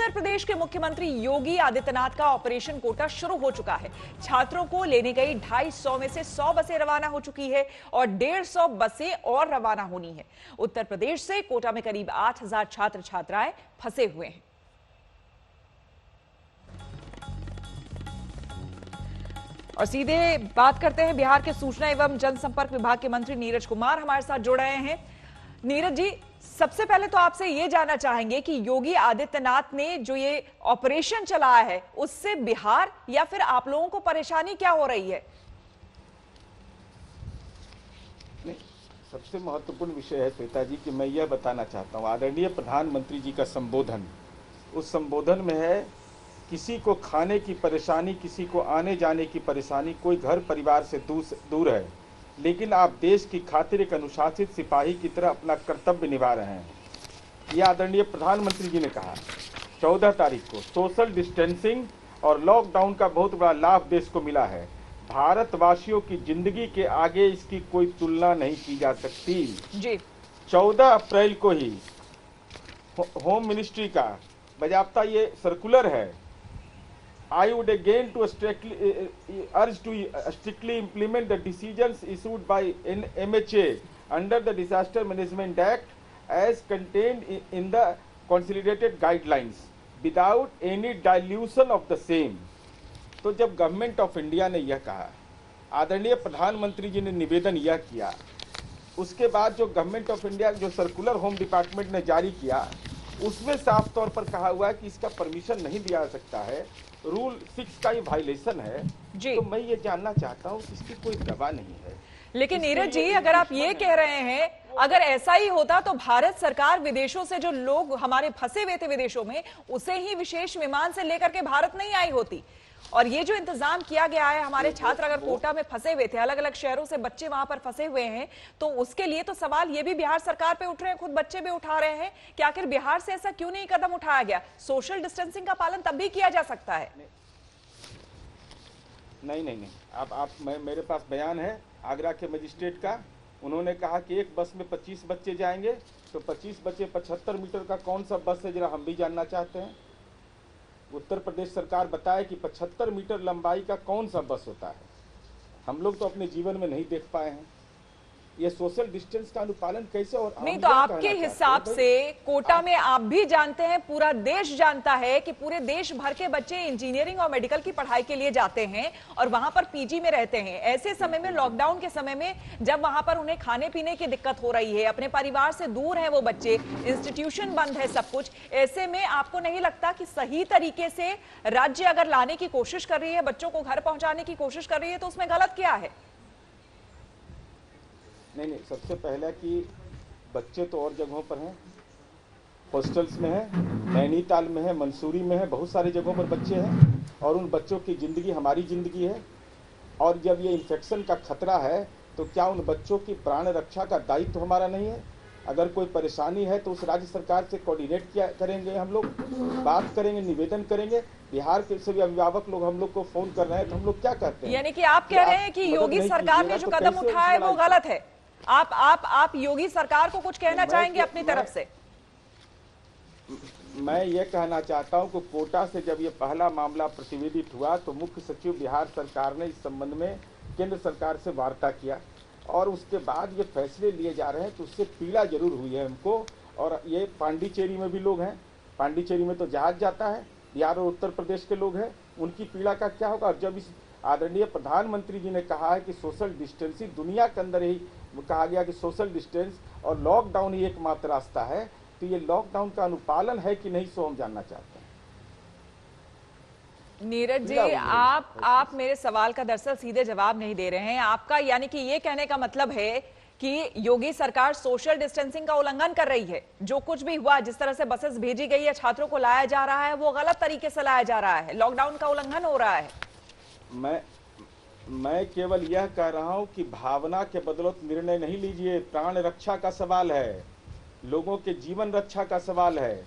उत्तर प्रदेश के मुख्यमंत्री योगी आदित्यनाथ का ऑपरेशन कोटा शुरू हो चुका है। छात्रों को लेने गई 250 में से 100 बसें रवाना हो चुकी है और 150 बसें और रवाना होनी है। उत्तर प्रदेश से कोटा में करीब 8000 छात्र छात्राएं फंसे हुए हैं। और सीधे बात करते हैं, बिहार के सूचना एवं जनसंपर्क विभाग के मंत्री नीरज कुमार हमारे साथ जुड़ रहे हैं। नीरज जी, सबसे पहले तो आपसे ये जानना चाहेंगे कि योगी आदित्यनाथ ने जो ये ऑपरेशन चलाया है उससे बिहार या फिर आप लोगों को परेशानी क्या हो रही है? नहीं, सबसे महत्वपूर्ण विषय है श्वेता जी कि मैं यह बताना चाहता हूं, आदरणीय प्रधानमंत्री जी का संबोधन, उस संबोधन में है किसी को खाने की परेशानी, किसी को आने जाने की परेशानी, कोई घर परिवार से दूर है, लेकिन आप देश की खातिर एक अनुशासित सिपाही की तरह अपना कर्तव्य निभा रहे हैं। यह आदरणीय प्रधानमंत्री जी ने कहा 14 तारीख को। सोशल डिस्टेंसिंग और लॉकडाउन का बहुत बड़ा लाभ देश को मिला है। भारतवासियों की जिंदगी के आगे इसकी कोई तुलना नहीं की जा सकती जी। 14 अप्रैल को ही होम मिनिस्ट्री का बाकायदा ये सर्कुलर है। I would again to urge to strictly implement the decisions issued by MHA under the Disaster Management Act as contained in the consolidated guidelines without any dilution of the same। तो जब government of India ने यह कहा, आदरणीय प्रधानमंत्री जी ने निवेदन यह किया, उसके बाद जो गवर्नमेंट ऑफ इंडिया जो सर्कुलर होम डिपार्टमेंट ने जारी किया उसमें साफ तौर पर कहा हुआ है कि इसका परमिशन नहीं दिया जा सकता है, रूल 6 का ये वायलेशन है जी। तो मैं ये जानना चाहता हूँ इसकी कोई दवा नहीं है। लेकिन नीरज जी, अगर आप ये कह रहे हैं, अगर ऐसा ही होता तो भारत सरकार विदेशों से जो लोग हमारे फंसे हुए थे विदेशों में, उसे ही विशेष विमान से लेकर के भारत नहीं आई होती। और ये जो इंतजाम किया गया है, हमारे छात्र अगर कोटा में फंसे हुए थे, अलग अलग शहरों से बच्चे वहां पर फंसे हुए हैं, तो उसके लिए तो सवाल ये भी बिहार सरकार पे उठ रहे हैं, खुद बच्चे भी उठा रहे हैं कि आखिर बिहार से ऐसा क्यों नहीं कदम उठाया गया? सोशल डिस्टेंसिंग का पालन तब भी किया जा सकता है। नहीं, आप मेरे पास बयान है आगरा के मजिस्ट्रेट का। उन्होंने कहा कि एक बस में 25 बच्चे जाएंगे, तो 25 बच्चे 75 मीटर का कौन सा बस है, जरा हम भी जानना चाहते हैं। उत्तर प्रदेश सरकार बताए कि 75 मीटर लंबाई का कौन सा बस होता है, हम लोग तो अपने जीवन में नहीं देख पाए हैं। ये सोशल डिस्टेंस का अनुपालन कैसे? और नहीं, तो आपके हिसाब से कोटा में आप भी जानते हैं, पूरा देश जानता है कि पूरे देश भर के बच्चे इंजीनियरिंग और मेडिकल की पढ़ाई के लिए जाते हैं और वहां पर पीजी में रहते हैं। ऐसे समय में, लॉकडाउन के समय में, जब वहां पर उन्हें खाने पीने की दिक्कत हो रही है, अपने परिवार से दूर है वो बच्चे, इंस्टीट्यूशन बंद है, सब कुछ, ऐसे में आपको नहीं लगता कि सही तरीके से राज्य अगर लाने की कोशिश कर रही है, बच्चों को घर पहुंचाने की कोशिश कर रही है, तो उसमें गलत क्या है? नहीं, सबसे पहला कि बच्चे तो और जगहों पर हैं, हॉस्टल्स में है, नैनीताल में है, मंसूरी में है, बहुत सारी जगहों पर बच्चे हैं और उन बच्चों की ज़िंदगी हमारी ज़िंदगी है। और जब ये इन्फेक्शन का खतरा है तो क्या उन बच्चों की प्राण रक्षा का दायित्व तो हमारा नहीं है? अगर कोई परेशानी है तो उस राज्य सरकार से कोऑर्डिनेट किया करेंगे, हम लोग बात करेंगे, निवेदन करेंगे। बिहार के सभी अभिभावक लोग हम लोग को फोन कर रहे हैं, तो हम लोग क्या करते हैं? यानी कि आप कह रहे हैं कि योगी सरकार ने जो कदम उठाया है वो गलत है। आप योगी सरकार को कुछ कहना चाहेंगे अपनी तरफ से? मैं ये कहना चाहता हूं कि कोटा से जब ये पहला मामला प्रतिवेदित हुआ तो मुख्य सचिव बिहार सरकार ने इस संबंध में केंद्र सरकार से वार्ता किया और उसके बाद ये फैसले लिए जा रहे हैं, तो उससे पीड़ा जरूर हुई है हमको। और ये पांडिचेरी में भी लोग हैं, पांडिचेरी में तो जहाज जाता है, बिहार और उत्तर प्रदेश के लोग हैं, उनकी पीड़ा का क्या होगा? और जब इस आदरणीय प्रधानमंत्री जी ने कहा है कि सोशल डिस्टेंसिंग, दुनिया के अंदर ही कहा गया कि सोशल डिस्टेंस और लॉकडाउन ही एकमात्र रास्ता है, तो ये लॉकडाउन का अनुपालन है कि नहीं, सो हम जानना चाहते हैं। नीरज जी, आप मेरे सवाल का दरअसल सीधे जवाब नहीं दे रहे हैं। आपका यानी कि ये कहने का मतलब है कि योगी सरकार सोशल डिस्टेंसिंग का उल्लंघन कर रही है। जो कुछ भी हुआ, जिस तरह से बसेस भेजी गई है, छात्रों को लाया जा रहा है, वो गलत तरीके से लाया जा रहा है, लॉकडाउन का उल्लंघन हो रहा है। मैं केवल यह कह रहा हूं कि भावना के बदौलत निर्णय नहीं लीजिए। प्राण रक्षा का सवाल है, लोगों के जीवन रक्षा का सवाल है,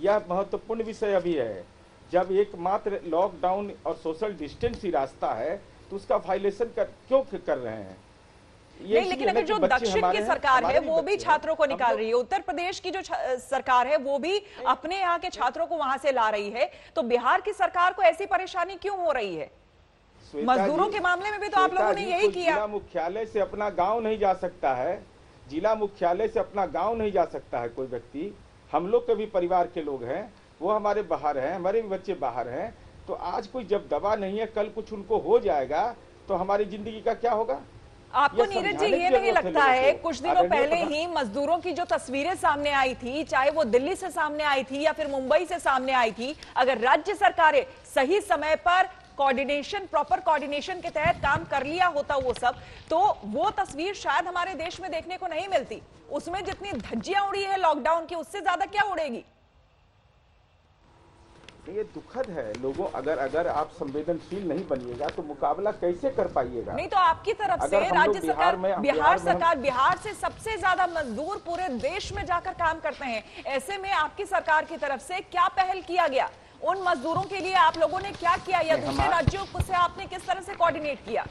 यह महत्वपूर्ण विषय अभी है। जब एकमात्र लॉकडाउन और सोशल डिस्टेंस ही रास्ता है तो उसका वायलेशन क्यों कर रहे हैं? नहीं, लेकिन अगर जो दक्षिण की सरकार है वो भी छात्रों को निकाल रही है, उत्तर प्रदेश की जो सरकार है वो भी अपने यहाँ के छात्रों को वहां से ला रही है, तो बिहार की सरकार को ऐसी परेशानी क्यों हो रही है? मजदूरों के मामले में भी तो आप लोगों ने यही किया। जिला मुख्यालय से अपना गांव नहीं जा सकता है, जिला मुख्यालय से अपना गांव नहीं जा सकता है कोई व्यक्ति। हम लोग के भी परिवार के लोग हैं, वो हमारे बाहर हैं, हमारे भी बच्चे बाहर हैं। तो आज कोई जब दवा नहीं है, कल कुछ उनको हो जाएगा तो हमारी जिंदगी का क्या होगा? आपको नीरज जी ये नहीं लगता है कुछ दिनों पहले ही मजदूरों की जो तस्वीरें सामने आई थी, चाहे वो दिल्ली से सामने आई थी या फिर मुंबई से सामने आई थी, अगर राज्य सरकारें सही समय पर कोऑर्डिनेशन, प्रॉपर कोऑर्डिनेशन के तहत काम कर लिया होता वो सब, तो वो तस्वीर शायद हमारे देश में देखने को नहीं मिलती। उसमें जितनी धज्जियां उड़ी है लॉकडाउन की, उससे ज्यादा क्या उड़ेगी? ये दुखद है। लोगों अगर आप संवेदनशील नहीं बनिएगा तो मुकाबला कैसे कर पाइएगा? नहीं तो आपकी तरफ से राज्य सरकार, बिहार सरकार, बिहार से सबसे ज्यादा मजदूर पूरे देश में जाकर काम करते हैं। ऐसे में आपकी सरकार की तरफ से क्या पहल किया गया? उन मजदूरों के लिए आप लोगों ने क्या किया या दूसरे राज्यों से आपने किस तरह से कोऑर्डिनेट किया?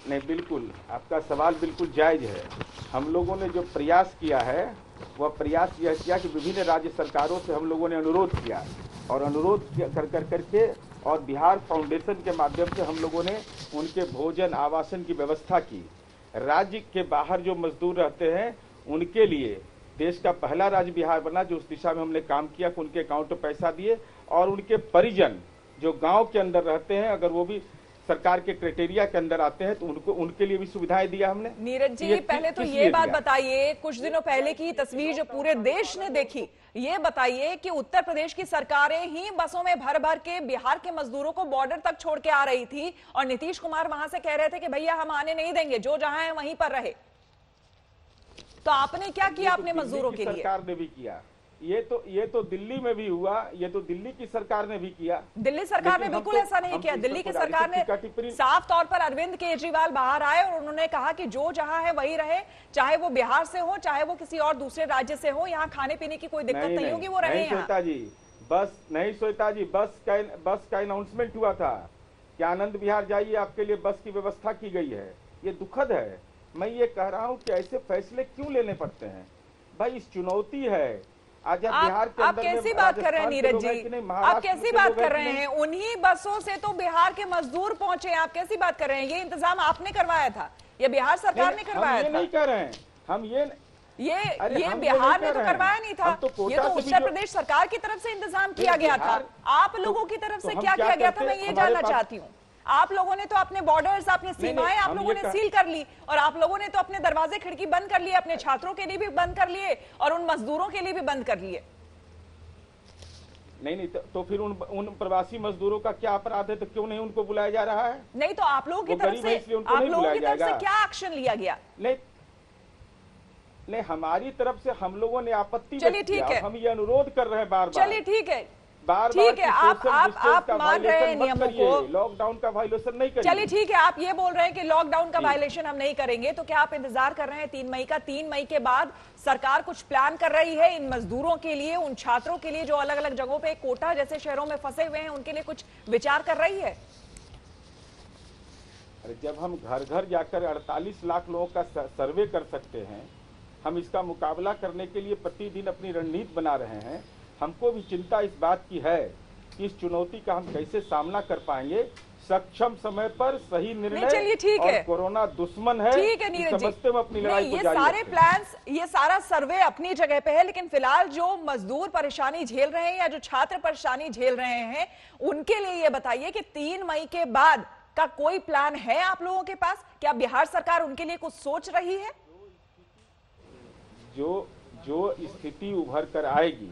नहीं, बिल्कुल आपका सवाल बिल्कुल जायज है। हम लोगों ने जो प्रयास किया है वह प्रयास यह किया कि विभिन्न राज्य सरकारों से हम लोगों ने अनुरोध किया, और अनुरोध करके और बिहार फाउंडेशन के माध्यम से हम लोगों ने उनके भोजन आवासन की व्यवस्था की। राज्य के बाहर जो मजदूर रहते हैं उनके लिए देश का पहला राज्य बिहार बना जो उस दिशा में हमने काम किया कि उनके अकाउंट में पैसा दिए, और उनके परिजन जो गांव के अंदर रहते हैं अगर वो भी सरकार के क्राइटेरिया के अंदर आते हैं तो उनके लिए भी सुविधाएं दिया हमने। नीरज जी पहले तो ये बात बताइए, कुछ दिनों पहले की तस्वीर जो पूरे देश ने देखी, ये बताइए कि उत्तर प्रदेश की सरकारें ही बसों में भर भर के बिहार के मजदूरों को बॉर्डर तक छोड़ के आ रही थी, और नीतीश कुमार वहां से कह रहे थे कि भैया हम आने नहीं देंगे, जो जहां है वहीं पर रहे। तो आपने क्या किया अपने मजदूरों के लिए? सरकार ने भी किया। ये तो दिल्ली में भी हुआ, ये तो दिल्ली की सरकार ने भी किया। दिल्ली सरकार ने बिल्कुल ऐसा नहीं किया। दिल्ली की सरकार ने साफ तौर पर अरविंद केजरीवाल बाहर आए और उन्होंने कहा कि जो जहां है वही रहे, चाहे वो बिहार से हो चाहे वो किसी और दूसरे राज्य से हो, यहाँ खाने पीने की कोई दिक्कत नहीं होगी, वो रहे। श्वेता जी बस का अनाउंसमेंट हुआ था कि आनंद विहार जाइए, आपके लिए बस की व्यवस्था की गई है। ये दुखद है। मैं ये कह रहा हूँ कि ऐसे फैसले क्यों लेने पड़ते हैं भाई? इस चुनौती है। आज बिहार के आप कैसी बात कर रहे हैं नीरज जी? आप कैसी बात कर रहे हैं? उन्हीं बसों से तो बिहार के मजदूर पहुंचे। आप कैसी बात कर रहे हैं? ये इंतजाम आपने करवाया था, ये बिहार सरकार ने करवाया था? नहीं कर रहे हैं हम ये बिहार ने तो करवाया नहीं था, ये तो उत्तर प्रदेश सरकार की तरफ से इंतजाम किया गया था। आप लोगों की तरफ से क्या किया गया था, मैं ये जानना चाहती हूँ। आप लोगों ने तो अपने बॉर्डर्स, अपनी सीमाएं आप लोगों ने सील कर ली, और आप लोगों ने तो अपने दरवाजे खिड़की बंद कर लिए, अपने छात्रों के लिए भी बंद कर लिए और उन मजदूरों के लिए भी बंद कर लिए। नहीं तो फिर उन प्रवासी मजदूरों का क्या अपराध है? तो क्यों नहीं उनको बुलाया जा रहा है? नहीं तो आप लोगों की तरफ से क्या एक्शन लिया गया? नहीं, हमारी तरफ से हम लोगों ने आपत्ति, चलिए ठीक है, हम ये अनुरोध कर रहे हैं बार बार। चलिए ठीक है, ठीक है, आप मान रहे हैं नियमों को, लॉकडाउन का वायलेशन नहीं करिए। चलिए ठीक है, आप ये बोल रहे हैं कि लॉकडाउन का वायलेशन हम नहीं करेंगे, तो क्या आप इंतजार कर रहे हैं 3 मई का? 3 मई के बाद सरकार कुछ प्लान कर रही है इन मजदूरों के लिए, उन छात्रों के लिए जो अलग अलग जगहों पे, कोटा जैसे शहरों में फंसे हुए हैं, उनके लिए कुछ विचार कर रही है? अरे जब हम घर घर जाकर 48 लाख लोगों का सर्वे कर सकते हैं, हम इसका मुकाबला करने के लिए प्रतिदिन अपनी रणनीति बना रहे हैं। हमको भी चिंता इस बात की है कि इस चुनौती का हम कैसे सामना कर पाएंगे, सक्षम समय पर सही निर्णय। चलिए ठीक है, कोरोना दुश्मन है, ठीक है नीरज जी, समझते हुए अपनी लड़ाई को ये जारी सारे रखें। प्लान्स, ये सारा सर्वे अपनी जगह पे है, लेकिन फिलहाल जो मजदूर परेशानी झेल रहे हैं या जो छात्र परेशानी झेल रहे हैं, उनके लिए ये बताइए कि 3 मई के बाद का कोई प्लान है आप लोगों के पास? क्या बिहार सरकार उनके लिए कुछ सोच रही है? जो स्थिति उभर कर आएगी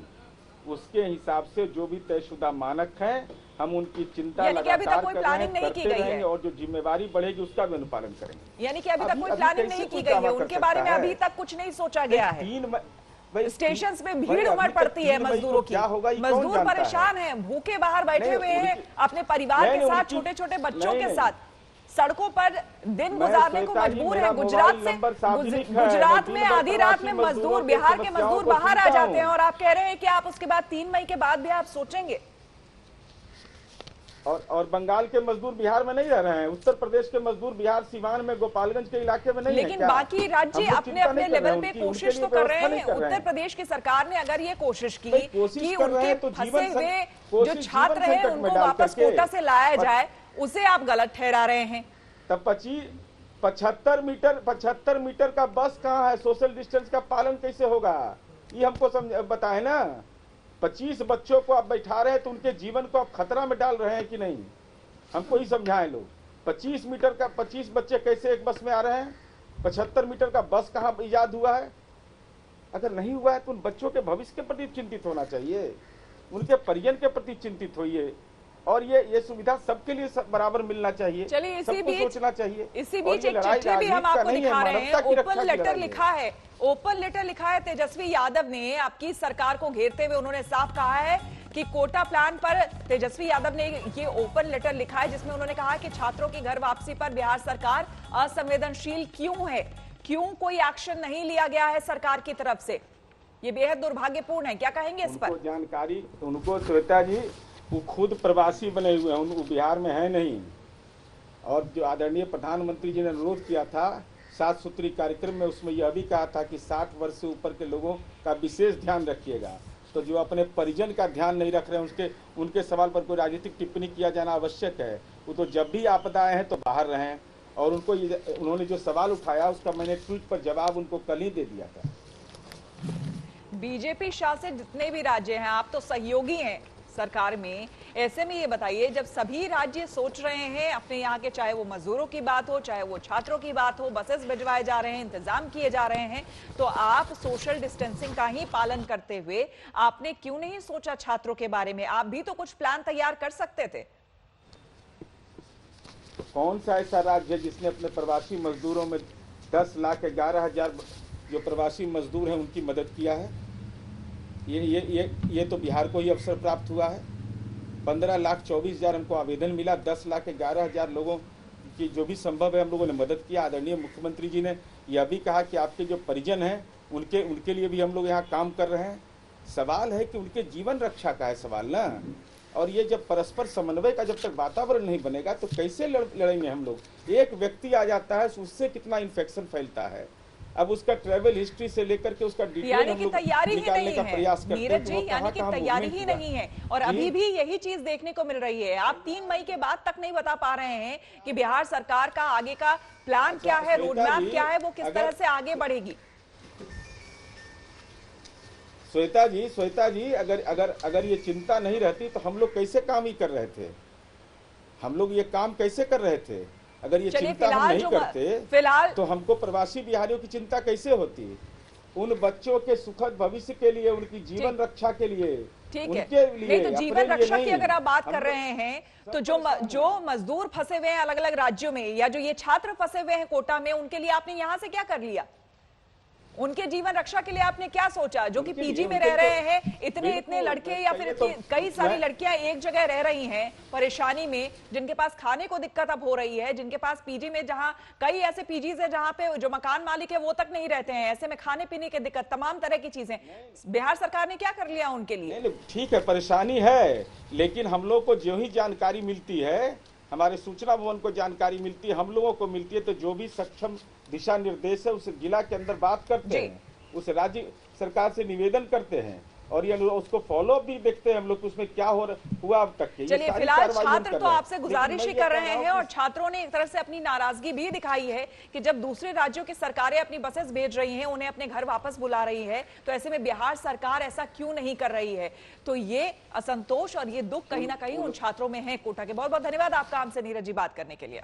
उसके हिसाब से जो भी तयशुदा मानक हैं, हम उनकी चिंता लगातार कर रहे हैं, करते रहेंगे, और जो जिम्मेवारी बढ़ेगी उसका भी अनुपालन करेंगे। यानी कि अभी तक कोई प्लानिंग नहीं की गई है, उनके बारे में अभी तक कुछ नहीं सोचा गया है। स्टेशन पे भीड़ उमड़ पड़ती है मजदूरों की, मजदूर परेशान है, भूखे बाहर बैठे हुए हैं अपने परिवार के साथ, छोटे छोटे बच्चों के साथ सड़कों पर दिन गुजारने को मजबूर है। गुजरात में आधी रात में मजदूर, बिहार के मजदूर बाहर आ जाते हैं, और आप कह रहे हैं कि आप उसके बाद 3 मई के बाद भी आप सोचेंगे। और बंगाल के मजदूर बिहार में नहीं रह रहे हैं, उत्तर प्रदेश के मजदूर बिहार सिवान में गोपालगंज के इलाके में नहीं है लेकिन क्या? बाकी राज्य अपने अपने लेवल पे कोशिश तो कर रहे हैं। उत्तर प्रदेश की सरकार ने अगर ये कोशिश की कि उनके फंसे हुए जो छात्र हैं उनको वापस कोटा से लाया जाए, उसे आप गलत ठहरा रहे हैं। तब 75 मीटर का बस कहाँ है? सोशल डिस्टेंस का पालन कैसे होगा? ये हमको बताए ना। 25 बच्चों को आप बैठा रहे हैं तो उनके जीवन को आप खतरा में डाल रहे हैं कि नहीं? हमको ही समझाएं लोग। 25 बच्चे कैसे एक बस में आ रहे हैं? 75 मीटर का बस कहाँ इजाद हुआ है? अगर नहीं हुआ है तो उन बच्चों के भविष्य के प्रति चिंतित होना चाहिए, उनके परिजन के प्रति चिंतित होइए, और ये सुविधा सबके लिए बराबर मिलना चाहिए। चलिए सबको सोचना चाहिए। इसी बीच एक चिट्ठी भी हम आपको दिखा रहे हैं। ओपन लेटर लिखा है तेजस्वी यादव ने आपकी सरकार को घेरते हुए। उन्होंने साफ कहा है कि कोटा प्लान पर तेजस्वी यादव ने ये ओपन लेटर लिखा है, जिसमें उन्होंने कहा कि छात्रों की घर वापसी पर बिहार सरकार असंवेदनशील क्यों है, क्यों कोई एक्शन नहीं लिया गया है सरकार की तरफ से। ये बेहद दुर्भाग्यपूर्ण है। क्या कहेंगे इस पर? जानकारी उनको, श्वेता जी, वो खुद प्रवासी बने हुए हैं, उनको बिहार में है नहीं। और जो आदरणीय प्रधानमंत्री जी ने अनुरोध किया था 7 सूत्री कार्यक्रम में, उसमें यह भी कहा था कि 60 वर्ष से ऊपर के लोगों का विशेष ध्यान रखिएगा। तो जो अपने परिजन का ध्यान नहीं रख रहे हैं, उनके सवाल पर कोई राजनीतिक टिप्पणी किया जाना आवश्यक है। वो तो जब भी आपदाएं हैं तो बाहर रहें। और उन्होंने जो सवाल उठाया उसका मैंने ट्वीट पर जवाब उनको कल ही दे दिया था। बीजेपी शासित जितने भी राज्य हैं, आप तो सहयोगी हैं सरकार में, ऐसे में ये बताइए, जब सभी राज्य सोच रहे हैं अपने यहाँ के, चाहे वो मजदूरों की बात हो, चाहे वो छात्रों की बात हो, बसेस भिजवाए जा रहे हैं, इंतजाम किए जा रहे हैं, तो आप सोशल डिस्टेंसिंग का ही पालन करते हुए आपने क्यों नहीं सोचा छात्रों के बारे में? आप भी तो कुछ प्लान तैयार कर सकते थे। कौन सा ऐसा राज्य है जिसने अपने प्रवासी मजदूरों में 10,11,000 जो प्रवासी मजदूर हैं उनकी मदद किया है? ये तो बिहार को ही अवसर प्राप्त हुआ है। 15,24,000 हमको आवेदन मिला, 10,11,000 लोगों की जो भी संभव है हम लोगों ने मदद किया। आदरणीय मुख्यमंत्री जी ने यह भी कहा कि आपके जो परिजन हैं उनके लिए भी हम लोग यहाँ काम कर रहे हैं। सवाल है कि उनके जीवन रक्षा का है सवाल ना। और ये जब परस्पर समन्वय का जब तक वातावरण नहीं बनेगा तो कैसे लड़ेंगे हम लोग? एक व्यक्ति आ जाता है, उससे कितना इन्फेक्शन फैलता है। अब उसका ट्रैवल हिस्ट्री से लेकर के उसका डिटेल यानी कि तैयारी ही नहीं है नीरज जी, यानी कि तैयारी ही नहीं है। और अभी भी यही चीज देखने को मिल रही है। आप 3 मई के बाद तक नहीं बता पा रहे हैं कि बिहार सरकार का आगे का प्लान क्या है, रोड मैप क्या है, वो किस तरह से आगे बढ़ेगी। श्वेता जी, अगर ये चिंता नहीं रहती तो हम लोग कैसे काम ही कर रहे थे? हम लोग ये काम कैसे कर रहे थे? अगर ये चिंता हम नहीं करते फिलहाल तो हमको प्रवासी बिहारियों की चिंता कैसे होती? उन बच्चों के सुखद भविष्य के लिए, उनकी जीवन रक्षा के लिए, ठीक है, नहीं तो जीवन रक्षा की अगर आप बात कर रहे हैं तो जो मजदूर फंसे हुए हैं अलग अलग राज्यों में, या जो ये छात्र फंसे हुए हैं कोटा में, उनके लिए आपने यहां से क्या कर लिया? उनके जीवन रक्षा के लिए आपने क्या सोचा? जो कि पीजी में रह रहे हैं, इतने लड़के या फिर कई सारी लड़कियां एक जगह रह रही हैं परेशानी में, जिनके पास खाने को दिक्कत अब हो रही है, जिनके पास पीजी में, जहां कई ऐसे पीजीज है जहां पे जो मकान मालिक है वो तक नहीं रहते हैं, ऐसे में खाने पीने की दिक्कत, तमाम तरह की चीजें। बिहार सरकार ने क्या कर लिया उनके लिए? ठीक है, परेशानी है, लेकिन हम लोग को जो ही जानकारी मिलती है, हमारे सूचना भवन को जानकारी मिलती है, हम लोगों को मिलती है, तो जो भी सक्षम दिशा निर्देश है उस जिला के अंदर बात करते हैं, उस राज्य सरकार से निवेदन करते हैं, और ये उसको फॉलो अप भी देखते हैं हम लोग, उसमें क्या हुआ अब तक। चलिए, फिलहाल छात्र तो आपसे गुजारिश ही कर रहे हैं, और छात्रों ने एक तरह से अपनी नाराजगी भी दिखाई है कि जब दूसरे राज्यों की सरकारें अपनी बसेस भेज रही हैं, उन्हें अपने घर वापस बुला रही है, तो ऐसे में बिहार सरकार ऐसा क्यों नहीं कर रही है? तो ये असंतोष और ये दुख कहीं ना कहीं उन छात्रों में है कोटा के। बहुत बहुत धन्यवाद आपका हमसे नीरज जी बात करने के लिए।